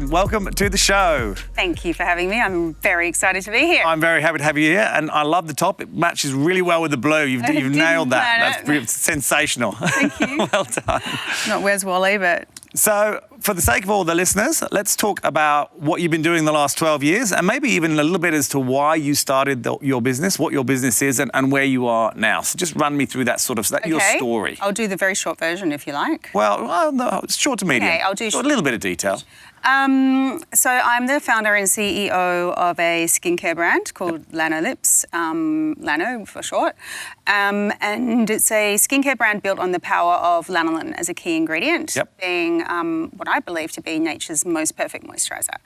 Kirsten, welcome to the show. Thank you for having me. I'm very excited to be here. I'm very happy to have you here, and I love the top. It matches really well with the blue. You've nailed that. That's sensational. Thank you. Well done. Not Where's Wally, but... So, for the sake of all the listeners, let's talk about what you've been doing the last 12 years and maybe even a little bit as to why you started your business, what your business is and where you are now. So just run me through that your story. I'll do the very short version if you like. Well, no, it's short to medium. Okay, I'll do a little bit of detail. So I'm the founder and CEO of a skincare brand called Lanolips, Lano for short. And it's a skincare brand built on the power of lanolin as a key ingredient, being what I believe to be nature's most perfect moisturiser.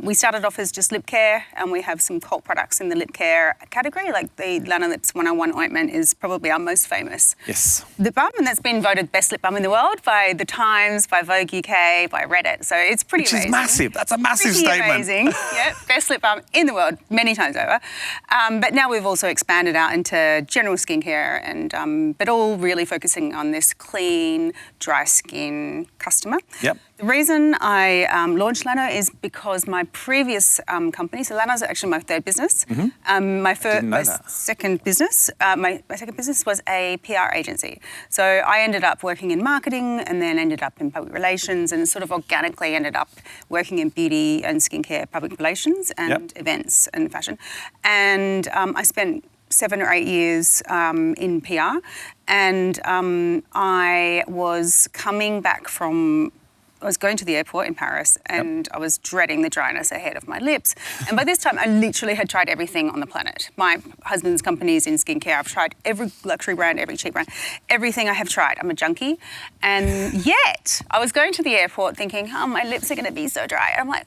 We started off as just lip care, and we have some cult products in the lip care category, like the Lanolips 101 ointment is probably our most famous. Yes. Lip balm, and that's been voted best lip balm in the world by The Times, by Vogue UK, by Reddit. So it's pretty amazing. Which is massive. That's a massive pretty statement. Amazing. Yeah, best lip balm in the world, many times over. But now we've also expanded out into general skincare, and but all really focusing on this clean, dry skin customer. Yep. The reason I launched Lano is because my previous company, so Lano's actually my third business. Mm-hmm. My second business was a PR agency. So I ended up working in marketing and then ended up in public relations and sort of organically ended up working in beauty and skincare public relations and events and fashion. And I spent 7 or 8 years in PR, and I was coming back from... I was going to the airport in Paris and I was dreading the dryness ahead of my lips. And by this time, I literally had tried everything on the planet. My husband's company is in skincare. I've tried every luxury brand, every cheap brand, everything I have tried. I'm a junkie. And yet, I was going to the airport thinking, oh, my lips are going to be so dry. And I'm like,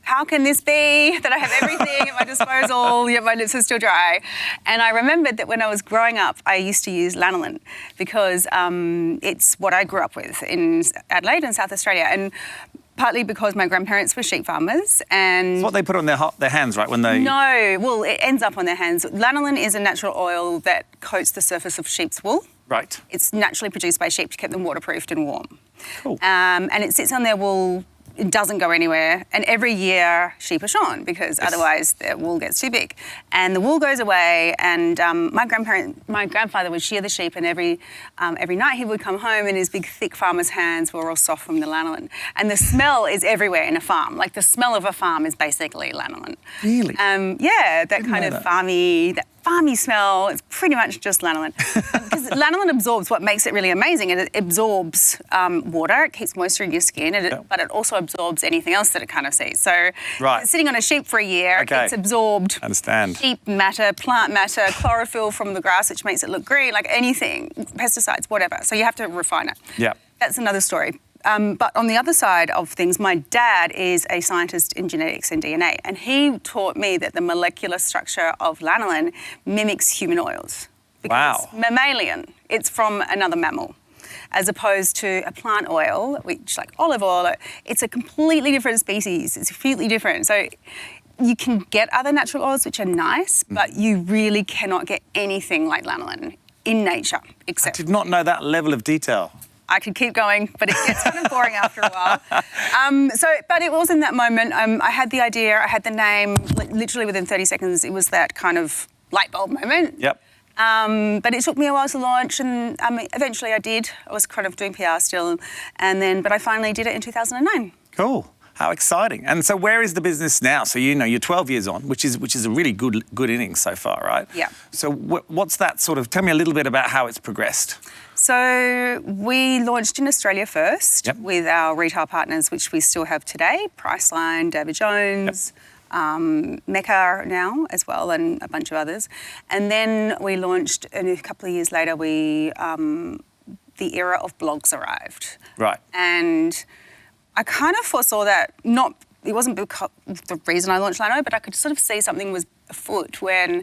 how can this be that I have everything at my disposal, yet my lips are still dry? And I remembered that when I was growing up, I used to use lanolin because it's what I grew up with in Adelaide in South Australia. And partly because my grandparents were sheep farmers. And it's what they put on their hands, right? When they... No, well, it ends up on their hands. Lanolin is a natural oil that coats the surface of sheep's wool. Right. It's naturally produced by sheep to keep them waterproofed and warm. Cool. And it sits on their wool. It doesn't go anywhere, and every year sheep are shorn because otherwise their wool gets too big. And the wool goes away, and my grandfather would shear the sheep, and every night he would come home and his big thick farmer's hands were all soft from the lanolin. And the smell is everywhere in a farm. Like the smell of a farm is basically lanolin. Really? Yeah, that kind of farmy smell. It's pretty much just lanolin. Because lanolin absorbs what makes it really amazing. It absorbs water, it keeps moisture in your skin, but it also absorbs anything else that it kind of sees. So it's sitting on a sheep for a year, it's absorbed sheep matter, plant matter, chlorophyll from the grass, which makes it look green, like anything, pesticides, whatever. So you have to refine it. Yeah. That's another story. But on the other side of things, my dad is a scientist in genetics and DNA, and he taught me that the molecular structure of lanolin mimics human oils. Because it's mammalian. It's from another mammal, as opposed to a plant oil, which like olive oil, it's a completely different species. It's completely different. So you can get other natural oils which are nice, but you really cannot get anything like lanolin in nature. Except I did not know that level of detail. I could keep going, but it gets kind of boring after a while. But it was in that moment. I had the idea, I had the name, literally within 30 seconds, it was that kind of light bulb moment. Yep. But it took me a while to launch, and eventually I did. I was kind of doing PR still, but I finally did it in 2009. Cool. How exciting. And so where is the business now? So, you're 12 years on, which is a really good innings so far, right? Yeah. So what's that sort of, tell me a little bit about how it's progressed. So we launched in Australia first with our retail partners, which we still have today, Priceline, David Jones, Mecca now as well, and a bunch of others. And then we launched, and a couple of years later, the era of blogs arrived. Right. And I kind of foresaw that, it wasn't because the reason I launched Lano, but I could sort of see something was afoot when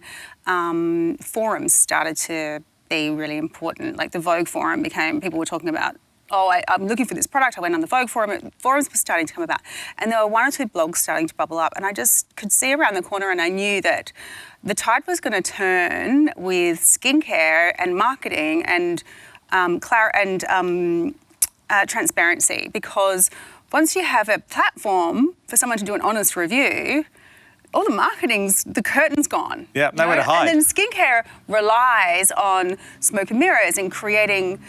forums started to be really important. Like the Vogue forum people were talking about, I'm looking for this product. I went on the Vogue forum, forums were starting to come about. And there were 1 or 2 blogs starting to bubble up. And I just could see around the corner, and I knew that the tide was going to turn with skincare and marketing and transparency, because once you have a platform for someone to do an honest review, all the marketing's, the curtain's gone. Yeah, nowhere to hide. And then skincare relies on smoke and mirrors and creating,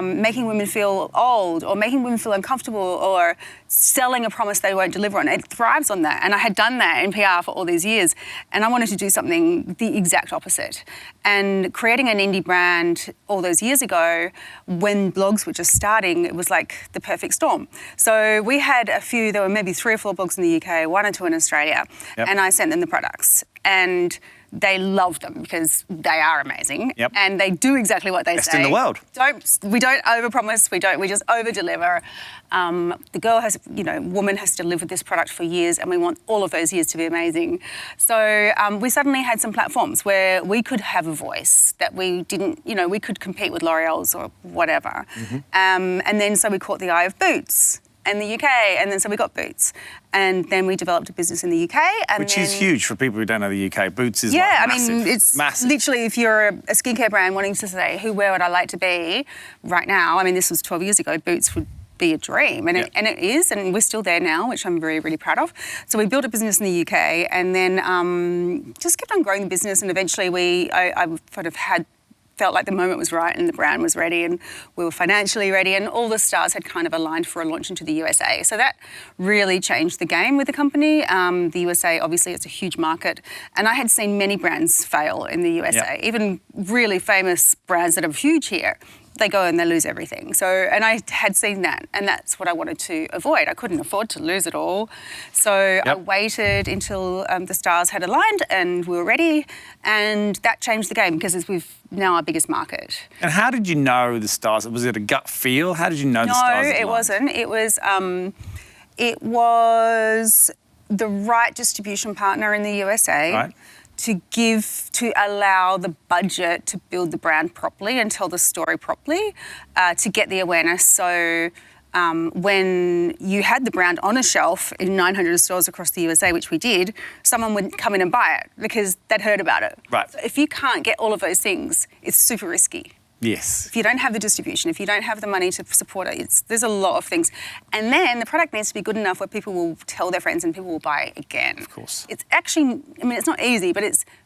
making women feel old or making women feel uncomfortable or selling a promise they won't deliver on. It thrives on that. And I had done that in PR for all these years. And I wanted to do something the exact opposite. And creating an indie brand all those years ago, when blogs were just starting, it was like the perfect storm. So we had a few, there were maybe 3 or 4 blogs in the UK, 1 or 2 in Australia. Yep. And I sent them the products. And they love them because they are amazing. Yep. And they do exactly what they Best say. in the world. We don't overpromise, we just over-deliver. The girl has, woman has to live with this product for years, and we want all of those years to be amazing. So we suddenly had some platforms where we could have a voice that we didn't, we could compete with L'Oreal's or whatever. Mm-hmm. And then so we caught the eye of Boots in the UK, and then so we got Boots. And then we developed a business in the UK. Which is huge for people who don't know the UK. Boots is massive. It's massive. Literally, if you're a skincare brand wanting to say, where would I like to be right now? I mean, this was 12 years ago, Boots would be a dream. And, it is, and we're still there now, which I'm very, really proud of. So we built a business in the UK and then just kept on growing the business. And eventually I sort of felt like the moment was right and the brand was ready and we were financially ready and all the stars had kind of aligned for a launch into the USA. So that really changed the game with the company. The USA, obviously, it's a huge market. And I had seen many brands fail in the USA, even really famous brands that are huge here. They go and they lose everything. So, and I had seen that, and that's what I wanted to avoid. I couldn't afford to lose it all. So I waited until the stars had aligned and we were ready, and that changed the game because we've now our biggest market. And how did you know the stars? Was it a gut feel? How did you know the stars? No, it wasn't. It was the right distribution partner in the USA. Right. To allow the budget to build the brand properly and tell the story properly, to get the awareness. So when you had the brand on a shelf in 900 stores across the USA, which we did, someone would come in and buy it because they'd heard about it. Right. So if you can't get all of those things, it's super risky. Yes. If you don't have the distribution, if you don't have the money to support it, there's a lot of things. And then the product needs to be good enough where people will tell their friends and people will buy it again. Of course. It's actually, it's not easy, but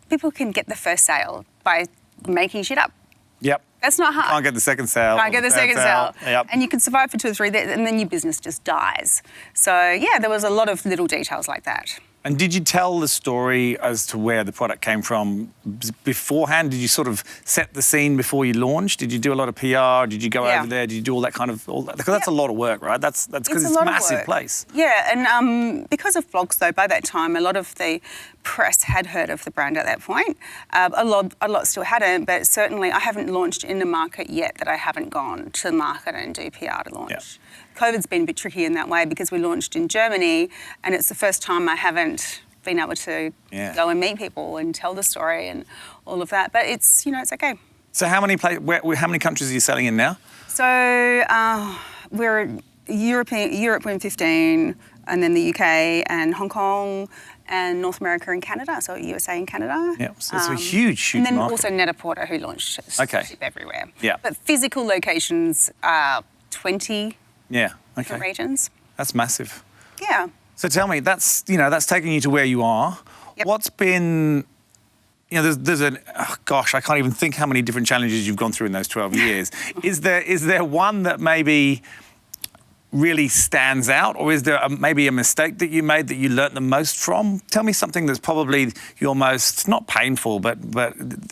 people can get the first sale by making shit up. Yep. That's not hard. Can't get the second sale. Can't get the second sale. Yep. And you can survive for 2 or 3, and then your business just dies. So, there was a lot of little details like that. And did you tell the story as to where the product came from beforehand? Did you sort of set the scene before you launched? Did you do a lot of PR? Did you go over there? Did you do all that kind of... Because that's a lot of work, right? That's because it's a massive place. Yeah, and because of blogs, though, by that time, a lot of the press had heard of the brand at that point. A lot still hadn't, but certainly I haven't launched in the market yet that I haven't gone to market and do PR to launch. Yeah. COVID's been a bit tricky in that way because we launched in Germany and it's the first time I haven't been able to go and meet people and tell the story and all of that. But it's, it's okay. So how many countries are you selling in now? So we're Europe in 15 and then the UK and Hong Kong and North America and Canada, so USA and Canada. Yeah, so it's a huge and then market. also Net-a-Porter who launched ship everywhere. Yeah. But physical locations are 20 different regions. That's massive. Yeah. So tell me, that's taking you to where you are. Yep. What's been, there's I can't even think how many different challenges you've gone through in those 12 years. Is there one that maybe really stands out, or is there maybe a mistake that you made that you learnt the most from? Tell me something that's probably your most, not painful, but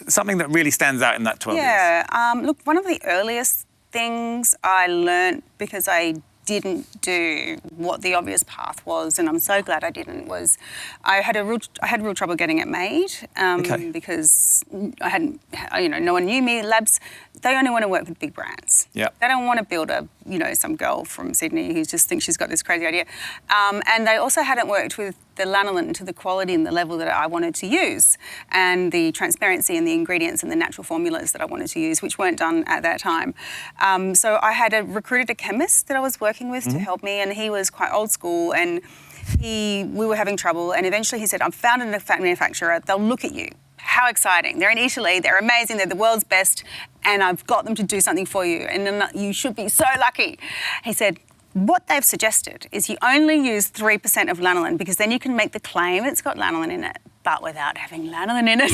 something that really stands out in that 12 years. Yeah, look, one of the earliest things I learnt because I didn't do what the obvious path was, and I'm so glad I didn't, was I had real trouble getting it made because I hadn't, no one knew me. Labs, they only want to work with big brands. Yeah. They don't want to build some girl from Sydney who just thinks she's got this crazy idea. And they also hadn't worked with the lanolin to the quality and the level that I wanted to use, and the transparency and the ingredients and the natural formulas that I wanted to use, which weren't done at that time. So I had recruited a chemist that I was working with to help me, and he was quite old school, and we were having trouble, and eventually he said, I've found a manufacturer, they'll look at you. How exciting. They're in Italy, they're amazing, they're the world's best, and I've got them to do something for you, and you should be so lucky. He said, what they've suggested is you only use 3% of lanolin because then you can make the claim it's got lanolin in it, but without having lanolin in it.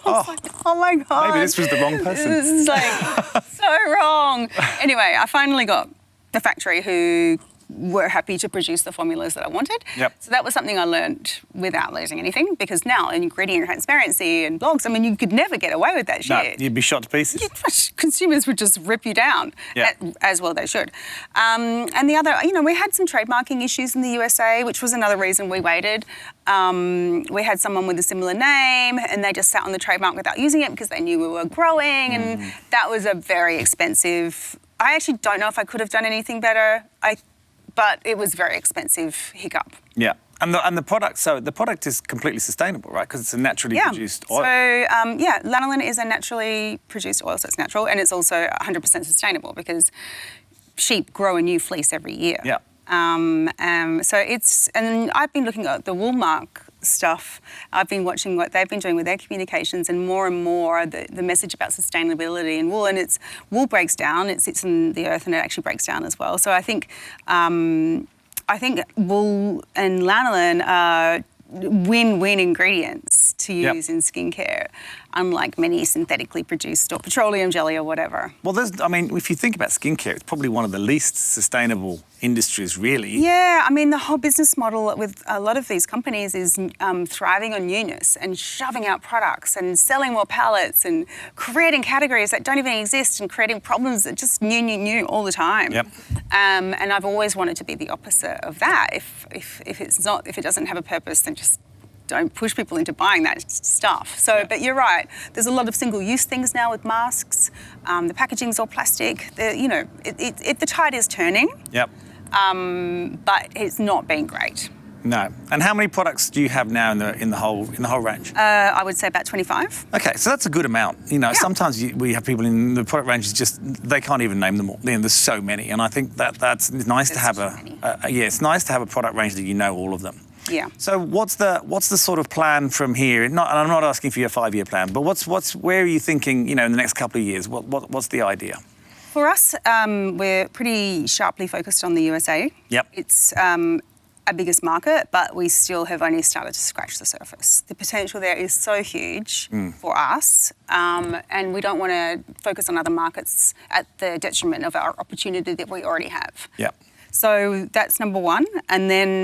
I was like, oh my God. Maybe this was the wrong person. This is like so wrong. Anyway, I finally got the factory who were happy to produce the formulas that I wanted. Yep. So that was something I learned without losing anything, because now in ingredient transparency and blogs, I mean, you could never get away with that shit. No, you'd be shot to pieces. Consumers would just rip you down, Yeah. as well they should. And the other, we had some trademarking issues in the USA, which was another reason we waited. We had someone with a similar name and they just sat on the trademark without using it because they knew we were growing, and that was a very expensive. I actually don't know if I could have done anything better. But it was very expensive hiccup. Yeah. And the product, so the product is completely sustainable, right? Because it's a naturally produced oil. So, lanolin is a naturally produced oil, so it's natural, and it's also 100% sustainable because sheep grow a new fleece every year. Yeah. So and I've been looking at the Woolmark stuff. I've been watching what they've been doing with their communications, and more the message about sustainability in wool. And wool breaks down, it sits in the earth and it actually breaks down as well. So I think wool and lanolin are win-win ingredients to use in skincare, unlike many synthetically produced or petroleum jelly or whatever. Well, if you think about skincare, it's probably one of the least sustainable industries, really. Yeah, I mean, the whole business model with a lot of these companies is thriving on newness and shoving out products and selling more palettes and creating categories that don't even exist and creating problems that just new all the time. Yep. And I've always wanted to be the opposite of that. If it doesn't have a purpose, then just don't push people into buying that stuff. So, But you're right. There's a lot of single-use things now with masks. The packaging's all plastic. The tide is turning. Yep. But it's not been great. No. And how many products do you have now in the whole range? I would say about 25. Okay, so that's a good amount. Sometimes we have people in the product range they can't even name them all. There's so many, and I think that's nice to have it's nice to have a product range that you know all of them. Yeah. So what's the sort of plan from here? And I'm not asking for your 5-year plan, but where are you thinking? In the next couple of years, what's the idea? For us, we're pretty sharply focused on the USA. Yep. It's our biggest market, but we still have only started to scratch the surface. The potential there is so huge for us, and we don't want to focus on other markets at the detriment of our opportunity that we already have. Yep. So that's number one. And then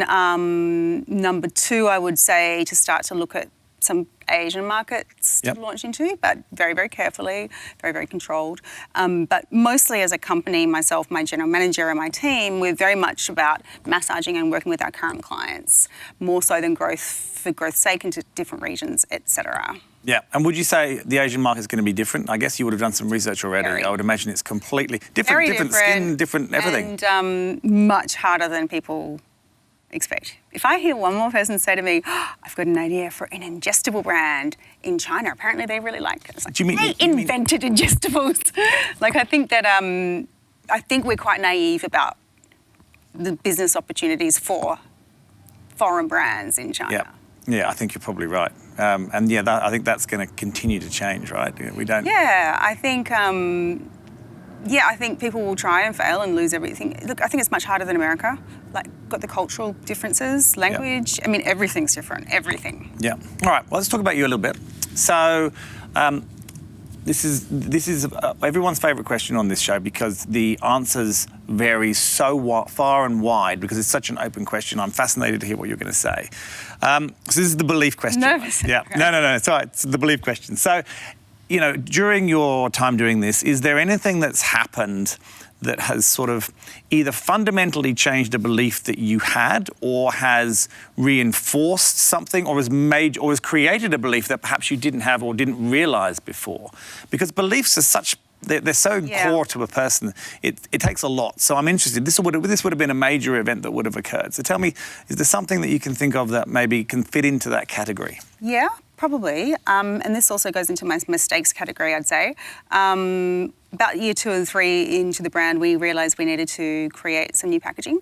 number two, I would say to start to look at some Asian markets to launch into, but very, very carefully, very, very controlled. But mostly as a company, myself, my general manager and my team, we're very much about massaging and working with our current clients, more so than growth for growth's sake into different regions, etc. Yeah, and would you say the Asian market is going to be different? I guess you would have done some research already. Very. I would imagine it's completely different skin, different everything. And much harder than people expect. If I hear one more person say to me, I've got an idea for an ingestible brand in China, apparently they really like it. It's like, they invented ingestibles. I think we're quite naive about the business opportunities for foreign brands in China. Yeah, I think you're probably right. I think that's going to continue to change, right? We don't. Yeah, I think. I think people will try and fail and lose everything. Look, I think it's much harder than America. Got the cultural differences, language. I mean, everything's different. Everything. Yeah. All right. Well, let's talk about you a little bit. So, this is everyone's favourite question on this show because the answers vary so far and wide because it's such an open question. I'm fascinated to hear what you're going to say. So this is the belief question. Nervous. Yeah. No. It's all right. It's the belief question. So, during your time doing this, is there anything that's happened that has sort of either fundamentally changed a belief that you had or has reinforced something or has created a belief that perhaps you didn't have or didn't realise before? Because beliefs are they're so core to a person, it takes a lot. So I'm interested, this would have been a major event that would have occurred. So tell me, is there something that you can think of that maybe can fit into that category? Yeah, probably. And this also goes into my mistakes category, I'd say. About year 2 and 3 into the brand, we realised we needed to create some new packaging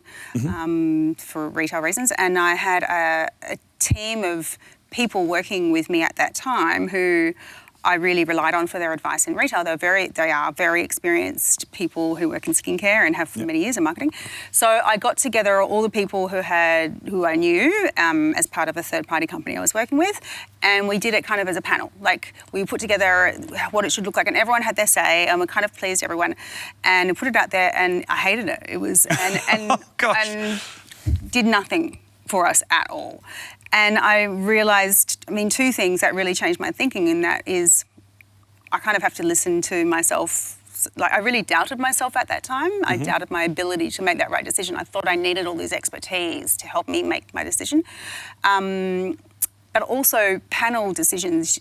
for retail reasons. And I had a team of people working with me at that time who I really relied on for their advice in retail. They are very experienced people who work in skincare and have for many years in marketing. So I got together all the people who I knew as part of a third-party company I was working with, and we did it kind of as a panel. Like, we put together what it should look like, and everyone had their say, and we kind of pleased everyone, and put it out there. And I hated it. It was and and did nothing for us at all. And I realised, two things that really changed my thinking, and that is I kind of have to listen to myself. Like, I really doubted myself at that time. I doubted my ability to make that right decision. I thought I needed all this expertise to help me make my decision. But also, panel decisions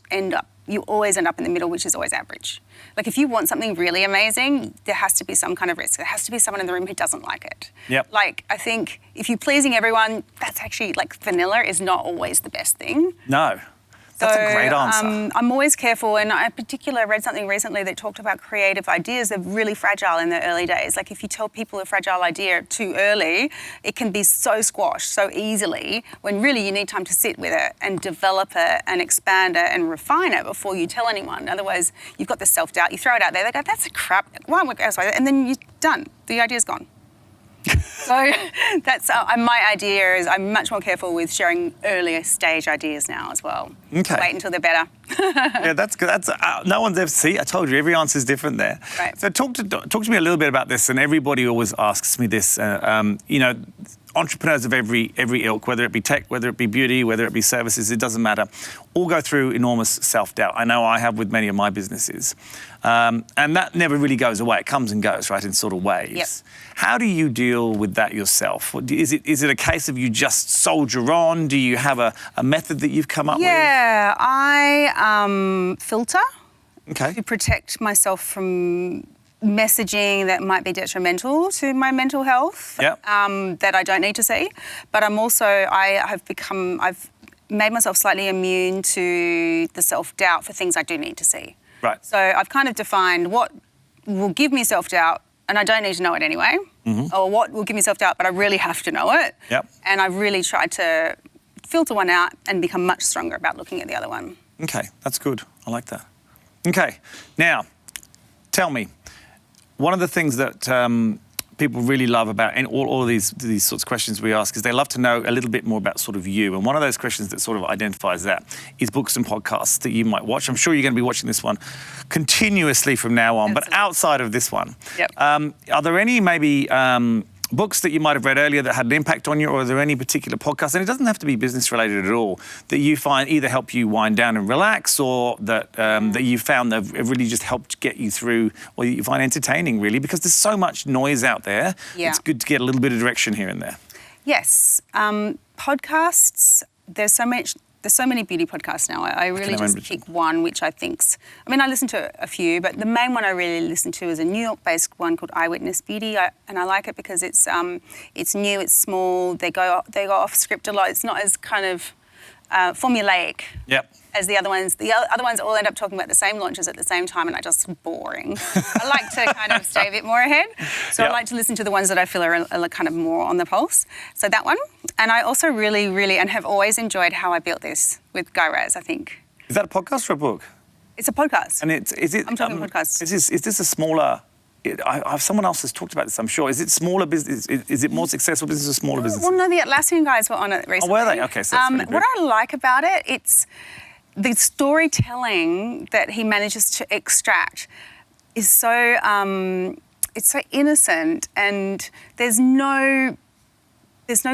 you always end up in the middle, which is always average. Like, if you want something really amazing, there has to be some kind of risk. There has to be someone in the room who doesn't like it. Yep. Like, I think if you're pleasing everyone, that's actually, like, vanilla is not always the best thing. No. That's a great answer. I'm always careful, and I in particular read something recently that talked about creative ideas. They're really fragile in the early days. Like, if you tell people a fragile idea too early, it can be so squashed so easily, when really you need time to sit with it and develop it and expand it and refine it before you tell anyone. Otherwise, you've got this self-doubt. You throw it out there, they go, that's a crap, why won't we go? And then you're done. The idea's gone. So that's my idea is I'm much more careful with sharing earlier stage ideas now as well. Okay. Wait until they're better. Yeah, that's good. That's no one's ever. See, I told you, every answer is different there. Right. So talk to me a little bit about this. And everybody always asks me this. Entrepreneurs of every ilk, whether it be tech, whether it be beauty, whether it be services, it doesn't matter, all go through enormous self-doubt. I know I have with many of my businesses. And that never really goes away. It comes and goes, right, in sort of waves. Yep. How do you deal with that yourself? Is it a case of you just soldier on? Do you have a method that you've come up with? Yeah, I filter Okay. to protect myself from messaging that might be detrimental to my mental health. Yep. That I don't need to see. But I've made myself slightly immune to the self-doubt for things I do need to see. Right. So I've kind of defined what will give me self-doubt, and I don't need to know it anyway, or what will give me self-doubt, but I really have to know it. Yep. And I've really tried to filter one out and become much stronger about looking at the other one. Okay, that's good. I like that. Okay, now, tell me, one of the things that people really love about all of these sorts of questions we ask is they love to know a little bit more about sort of you. And one of those questions that sort of identifies that is books and podcasts that you might watch. I'm sure you're going to be watching this one continuously from now on, Absolutely. but outside of this one, Yep. Are there any maybe books that you might have read earlier that had an impact on you, or are there any particular podcasts, and it doesn't have to be business related at all, that you find either help you wind down and relax, or that that you found that have really just helped get you through, or you find entertaining, really, because there's so much noise out there. Yeah. It's good to get a little bit of direction here and there. Yes. Podcasts, there's so many beauty podcasts now. I really just pick one which I think's... I listen to a few, but the main one I really listen to is a New York-based one called Eyewitness Beauty, and I like it because it's new, it's small, they go off script a lot. It's not as kind of formulaic. Yep. As the other ones. The other ones all end up talking about the same launches at the same time, and are just boring. I like to kind of stay a bit more ahead. So Yep. I like to listen to the ones that I feel are kind of more on the pulse. So that one. And I also really, really, and have always enjoyed How I Built This with Guy Raz, I think. Is that a podcast or a book? It's a podcast. And is it? I'm talking podcast. Is this a smaller... someone else has talked about this, I'm sure. Is it smaller business? Is it more successful business or smaller business? Well, no, the Atlassian guys were on it recently. Oh, were they? Okay, so that's pretty big. What I like about it, it's the storytelling that he manages to extract is so it's so innocent, and there's no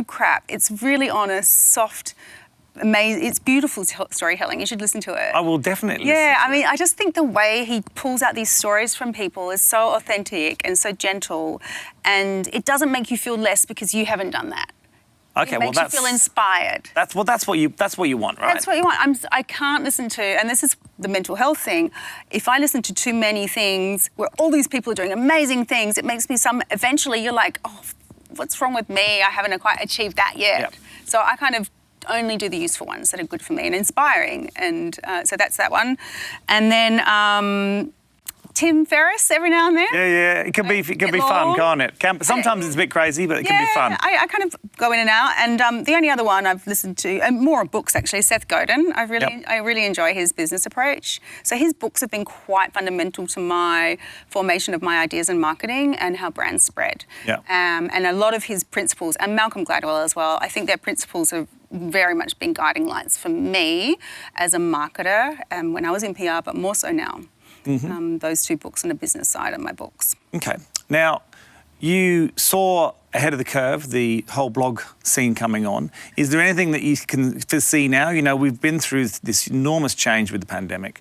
crap. It's really honest, soft, amazing. It's beautiful storytelling. You should listen to it. I will definitely listen Yeah, to it. I just think the way he pulls out these stories from people is so authentic and so gentle, and it doesn't make you feel less because you haven't done that. Okay, It well, makes you feel inspired. that's what you want, right? That's what you want. I can't listen to, and this is the mental health thing, if I listen to too many things where all these people are doing amazing things, it makes me eventually you're like, oh, what's wrong with me? I haven't quite achieved that yet. Yep. So I kind of only do the useful ones that are good for me and inspiring, and so that's that one. And then Tim Ferriss every now and then. Yeah. It can be fun, can't it? Sometimes it's a bit crazy, but it can be fun. I kind of go in and out. And the only other one I've listened to, and more books actually, Seth Godin. I really enjoy his business approach. So his books have been quite fundamental to my formation of my ideas in marketing and how brands spread. Yeah. And a lot of his principles, and Malcolm Gladwell as well, I think their principles have very much been guiding lights for me as a marketer when I was in PR, but more so now. Those two books on the business side are my books. Okay. Now, you saw ahead of the curve the whole blog scene coming on. Is there anything that you can foresee now? You know, we've been through this enormous change with the pandemic.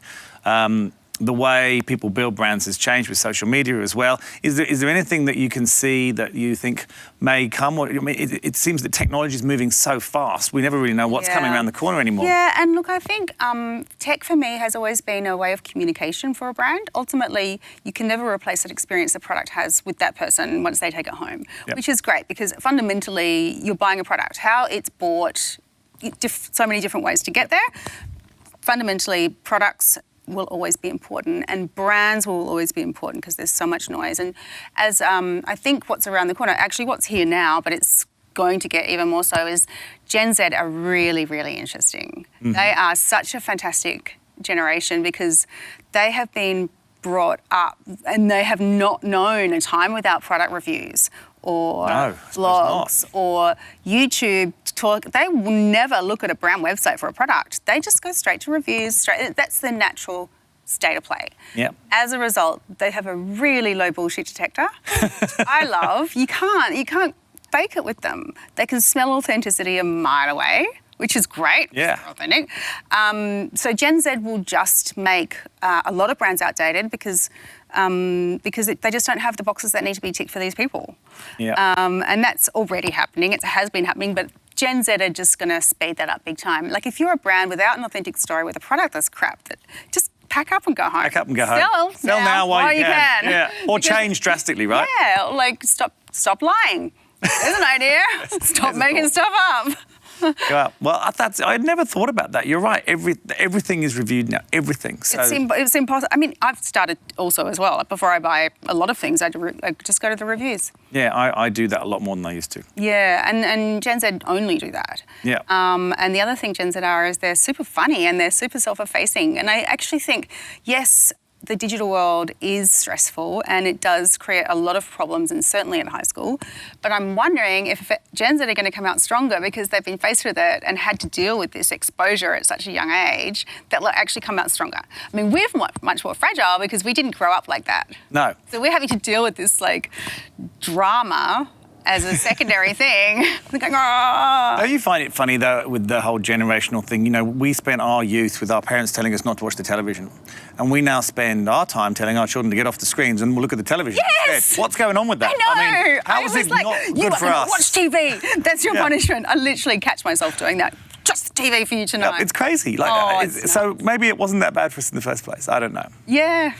The way people build brands has changed with social media as well. Is there anything that you can see that you think may come? Or, I mean, it seems that technology is moving so fast. We never really know what's coming around the corner anymore. Yeah, and look, I think tech for me has always been a way of communication for a brand. Ultimately, you can never replace that experience the product has with that person once they take it home, which is great because fundamentally you're buying a product. How it's bought, so many different ways to get there. Fundamentally, products will always be important and brands will always be important because there's so much noise. And as I think what's around the corner, actually what's here now, but it's going to get even more so, is Gen Z are really, really interesting. They are such a fantastic generation because they have been brought up and they have not known a time without product reviews or vlogs or YouTube talk. They will never look at a brand website for a product. They just go straight to reviews. That's the natural state of play. Yep. As a result, they have a really low bullshit detector, which I love. You can't fake it with them. They can smell authenticity a mile away, which is great. Yeah. Authentic. So Gen Z will just make a lot of brands outdated because they just don't have the boxes that need to be ticked for these people. Yeah. And that's already happening. It has been happening, but Gen Z are just going to speed that up big time. Like if you're a brand without an authentic story with a product that's crap, that just pack up and go home. Pack up and go home. Sell now while you can. Yeah. Or change drastically, right? Yeah. Like stop lying. There's an idea. Stop making stuff up. Well, I'd never thought about that. You're right. Everything is reviewed now. Everything. So it's impossible. I mean, I've started also as well. Before I buy a lot of things, I just go to the reviews. Yeah, I do that a lot more than I used to. Yeah, and Gen Z only do that. Yeah. And the other thing Gen Z are is they're super funny and they're super self-effacing. And I actually think, yes, the digital world is stressful and it does create a lot of problems, and certainly in high school. But I'm wondering if Gen Z are going to come out stronger because they've been faced with it and had to deal with this exposure at such a young age, that will actually come out stronger. I mean, we're much more fragile because we didn't grow up like that. No. So we're having to deal with this like drama as a secondary thing. Going, oh. Don't you find it funny, though, with the whole generational thing? You know, we spent our youth with our parents telling us not to watch the television. And we now spend our time telling our children to get off the screens and we'll look at the television Yes! instead. What's going on with that? I know. I mean, how is it like, not good for us? Watch TV. That's your punishment. I literally catch myself doing that. Just TV for you tonight. It's crazy. So maybe it wasn't that bad for us in the first place. I don't know. Yeah.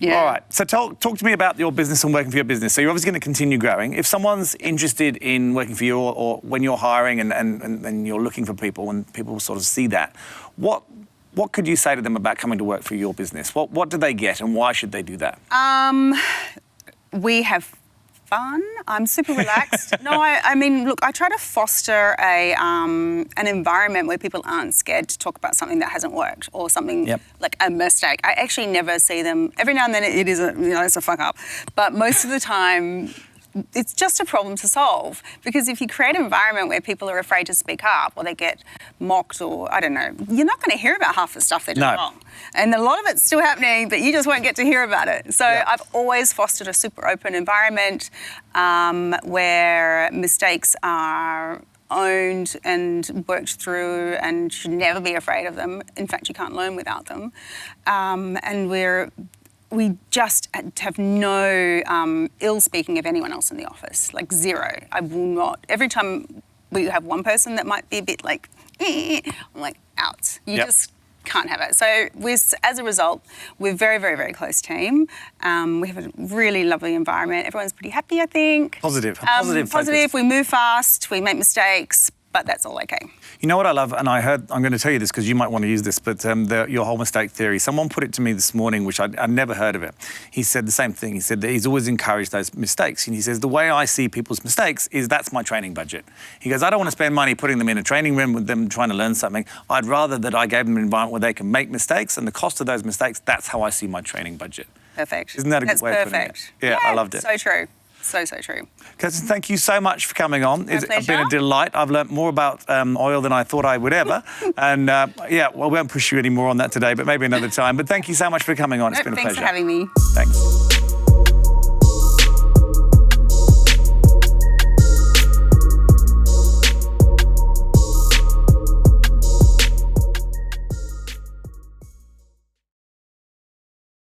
All right. So talk to me about your business and working for your business. So you're obviously going to continue growing. If someone's interested in working for you or when you're hiring and you're looking for people and people sort of see that, what could you say to them about coming to work for your business? What do they get and why should they do that? We have fun. I'm super relaxed. No, I mean, look, I try to foster an environment where people aren't scared to talk about something that hasn't worked or something like a mistake. I actually never see them. Every now and then it is it's a fuck up, but most of the time it's just a problem to solve, because if you create an environment where people are afraid to speak up or they get mocked or, I don't know, you're not going to hear about half the stuff they're doing wrong. And a lot of it's still happening, but you just won't get to hear about it. So I've always fostered a super open environment where mistakes are owned and worked through and should never be afraid of them. In fact, you can't learn without them. And we just have no ill speaking of anyone else in the office, like zero. I will not. Every time we have one person that might be a bit like, I'm like, out. You just can't have it. So as a result, we're a very, very, very close team. We have a really lovely environment. Everyone's pretty happy, I think. Positive. Positive. We move fast. We make mistakes. but that's all okay. You know what I love, and I'm going to tell you this because you might want to use this, but your whole mistake theory. Someone put it to me this morning, which I'd never heard of it. He said the same thing. He said that he's always encouraged those mistakes. And he says, the way I see people's mistakes is that's my training budget. He goes, I don't want to spend money putting them in a training room with them trying to learn something. I'd rather that I gave them an environment where they can make mistakes, and the cost of those mistakes, that's how I see my training budget. Perfect. Isn't that a good way of putting it? Yeah, I loved it. So true. So true. Kirsten, thank you so much for coming on. My pleasure. It's been a delight. I've learnt more about oil than I thought I would ever. And we won't push you any more on that today, but maybe another time. But thank you so much for coming on. It's been a pleasure. Thanks for having me. Thanks.